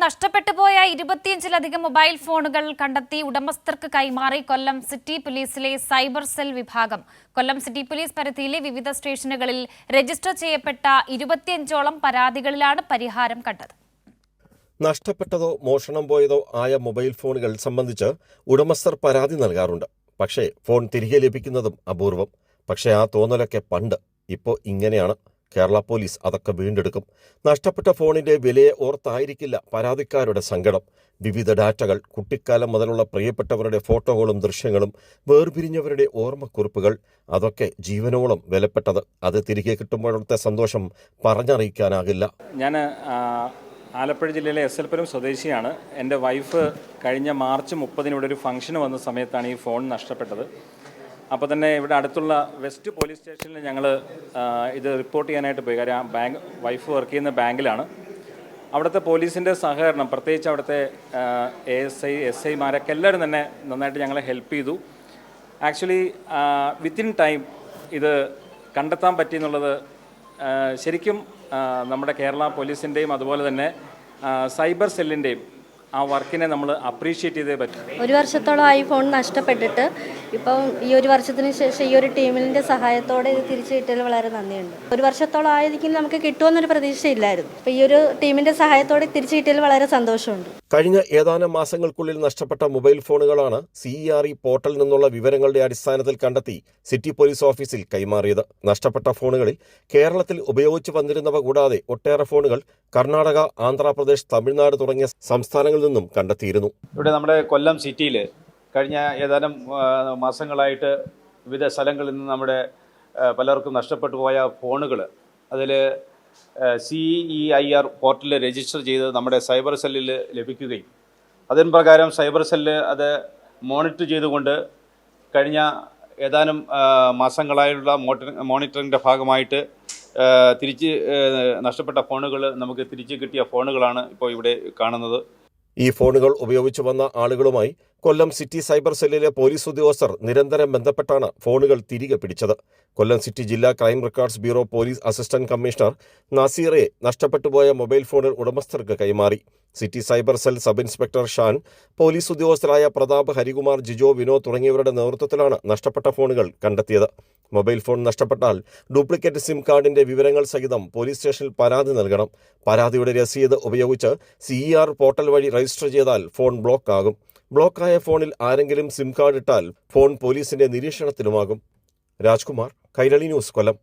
നഷ്ടപ്പെട്ടുപോയ 25-ലധികം mobile ഫോണുകൾ കണ്ടെത്തി ഉടമസ്ഥർക്ക് കൈമാറി കൊല്ലം സിറ്റി പോലീസിലെ സൈബർ സെൽ വിഭാഗം. കൊല്ലം സിറ്റി പോലീസ് പരിധിയിലെ വിവിധ സ്റ്റേഷനുകളിൽ രജിസ്റ്റർ ചെയ്യപ്പെട്ട 25ഓളം പരാതികളിലാണ് പരിഹാരം കണ്ടത്. നഷ്ടപ്പെട്ടതോ മോഷണം പോയതോ ആയ മൊബൈൽ ഫോണുകൾ സംബന്ധിച്ച് ഉടമസ്ഥർ പരാതി നൽകാറുണ്ട്. പക്ഷേ ഫോൺ തിരികെ ലഭിക്കുന്നതും അപൂർവം. പക്ഷേ ആ തോന്നലൊക്കെ പണ്ട്. ഇപ്പോൾ ഇങ്ങനെയാണ്. കേരള പോലീസ് അതൊക്കെ വീണ്ടെടുക്കും. നഷ്ടപ്പെട്ട ഫോണിന്റെ വിലയെ ഓർത്തായിരിക്കില്ല പരാതിക്കാരുടെ സങ്കടം. വിവിധ ഡാറ്റകൾ, കുട്ടിക്കാലം മുതലുള്ള പ്രിയപ്പെട്ടവരുടെ ഫോട്ടോകളും ദൃശ്യങ്ങളും, വേർപിരിഞ്ഞവരുടെ ഓർമ്മക്കുറിപ്പുകൾ, അതൊക്കെ ജീവനോളം വിലപ്പെട്ടത്. അത് തിരികെ കിട്ടുമ്പോഴത്തെ സന്തോഷം പറഞ്ഞറിയിക്കാനാകില്ല. ഞാൻ ആലപ്പുഴ ജില്ലയിലെ എസ്എൽപുരം സ്വദേശിയാണ്. എൻ്റെ വൈഫ് കഴിഞ്ഞ മാർച്ച് 30 ഇവിടെ ഒരു ഫംഗ്ഷന് വന്ന സമയത്താണ് ഈ ഫോൺ നഷ്ടപ്പെട്ടത്. അപ്പോൾ തന്നെ ഇവിടെ അടുത്തുള്ള വെസ്റ്റ് പോലീസ് സ്റ്റേഷനിൽ ഞങ്ങൾ ഇത് റിപ്പോർട്ട് ചെയ്യാനായിട്ട് പോയി. കാര്യം വൈഫ് വർക്ക് ചെയ്യുന്ന ബാങ്കിലാണ്. അവിടുത്തെ പോലീസിൻ്റെ സഹകരണം, പ്രത്യേകിച്ച് അവിടുത്തെ ASI SIമാരൊക്കെ എല്ലാവരും തന്നെ നന്നായിട്ട് ഞങ്ങളെ ഹെൽപ്പ് ചെയ്തു. ആക്ച്വലി വിത്തിൻ ടൈം ഇത് കണ്ടെത്താൻ പറ്റിയെന്നുള്ളത് ശരിക്കും നമ്മുടെ കേരള പോലീസിൻ്റെയും അതുപോലെ തന്നെ സൈബർ സെല്ലിൻ്റെയും ആ വർക്കിനെ നമ്മൾ അപ്രീഷിയേറ്റ് ചെയ്തേ പറ്റും. ഒരു വർഷത്തോളമായി ഫോൺ നഷ്ടപ്പെട്ടിട്ട് ഇപ്പം ഈ ഒരു വർഷത്തിന് ശേഷം ഈ ഒരു ടീമിൻ്റെ സഹായത്തോടെ ഇത് തിരിച്ചു കിട്ടിയതിൽ വളരെ നന്ദിയുണ്ട്. ഒരു വർഷത്തോളം ആയിരിക്കും നമുക്ക് കിട്ടുമെന്നൊരു പ്രതീക്ഷയില്ലായിരുന്നു. അപ്പോൾ ഈ ഒരു ടീമിൻ്റെ സഹായത്തോടെ തിരിച്ചു കിട്ടിയതിൽ വളരെ സന്തോഷമുണ്ട്. കഴിഞ്ഞ ഏതാനും മാസങ്ങൾക്കുള്ളിൽ നഷ്ടപ്പെട്ട മൊബൈൽ ഫോണുകളാണ് CERE പോർട്ടലിൽ നിന്നുള്ള വിവരങ്ങളുടെ അടിസ്ഥാനത്തിൽ കണ്ടെത്തി സിറ്റി പോലീസ് ഓഫീസിൽ കൈമാറിയത്. നഷ്ടപ്പെട്ട ഫോണുകളിൽ കേരളത്തിൽ ഉപയോഗിച്ചു വന്നിരുന്നവ കൂടാതെ ഒട്ടേറെ ഫോണുകൾ കർണാടക, ആന്ധ്രാപ്രദേശ്, തമിഴ്നാട് തുടങ്ങിയ സംസ്ഥാനങ്ങളിൽ നിന്നും കണ്ടെത്തിയിരുന്നു. ഇവിടെ നമ്മുടെ കൊല്ലം സിറ്റിയിൽ കഴിഞ്ഞ ഏതാനും മാസങ്ങളായിട്ട് വിവിധ സ്ഥലങ്ങളിൽ നിന്ന് നമ്മുടെ പലർക്കും നഷ്ടപ്പെട്ടു പോയ ഫോണുകൾ അതിൽ CEIR പോർട്ടലിൽ രജിസ്റ്റർ ചെയ്ത് നമ്മുടെ സൈബർ സെല്ലിൽ ലഭിക്കുകയും അതിന് പ്രകാരം സൈബർ സെല്ല് അത് മോണിറ്റർ ചെയ്തുകൊണ്ട് കഴിഞ്ഞ ഏതാനും മാസങ്ങളായുള്ള മോണിറ്ററിൻ്റെ ഭാഗമായിട്ട് തിരിച്ച് നഷ്ടപ്പെട്ട ഫോണുകൾ നമുക്ക് തിരിച്ച് കിട്ടിയ ഫോണുകളാണ് ഇപ്പോൾ ഇവിടെ കാണുന്നത്. ഈ ഫോണുകൾ ഉപയോഗിച്ചു വന്ന ആളുകളുമായി കൊല്ലം സിറ്റി സൈബർ സെല്ലിലെ പോലീസ് ഉദ്യോഗസ്ഥർ നിരന്തരം ബന്ധപ്പെട്ടാണ് ഫോണുകൾ തിരികെ പിടിച്ചത്. കൊല്ലം സിറ്റി ജില്ലാ crime records bureau police assistant commissioner നാസീറെ നഷ്ടപ്പെട്ടുപോയ മൊബൈൽ ഫോണുകൾ ഉടമസ്ഥർക്ക് കൈമാറി. City cyber cell sub inspector Shan, police ഉദ്യോഗസ്ഥരായ പ്രതാപ്, ഹരികുമാർ, ജിജോ, വിനോദ് തുടങ്ങിയവരുടെ നേതൃത്വത്തിലാണ് നഷ്ടപ്പെട്ട ഫോണുകൾ കണ്ടെത്തിയത്. മൊബൈൽ ഫോൺ നഷ്ടപ്പെട്ടാൽ ഡ്യൂപ്ലിക്കേറ്റ് സിം കാർഡിന്റെ വിവരങ്ങൾ സഹിതം പോലീസ് സ്റ്റേഷനിൽ പരാതി നൽകണം. പരാതിയുടെ രസീത് ഉപയോഗിച്ച് CER പോർട്ടൽ വഴി രജിസ്റ്റർ ചെയ്താൽ ഫോൺ ബ്ലോക്ക് ആകും. ബ്ലോക്കായ ഫോണിൽ ആരെങ്കിലും സിം കാർഡ് ഇട്ടാൽ ഫോൺ പോലീസിന്റെ നിരീക്ഷണത്തിലുമാകും. രാജ്കുമാർ, കൈരളി ന്യൂസ്, കൊല്ലം.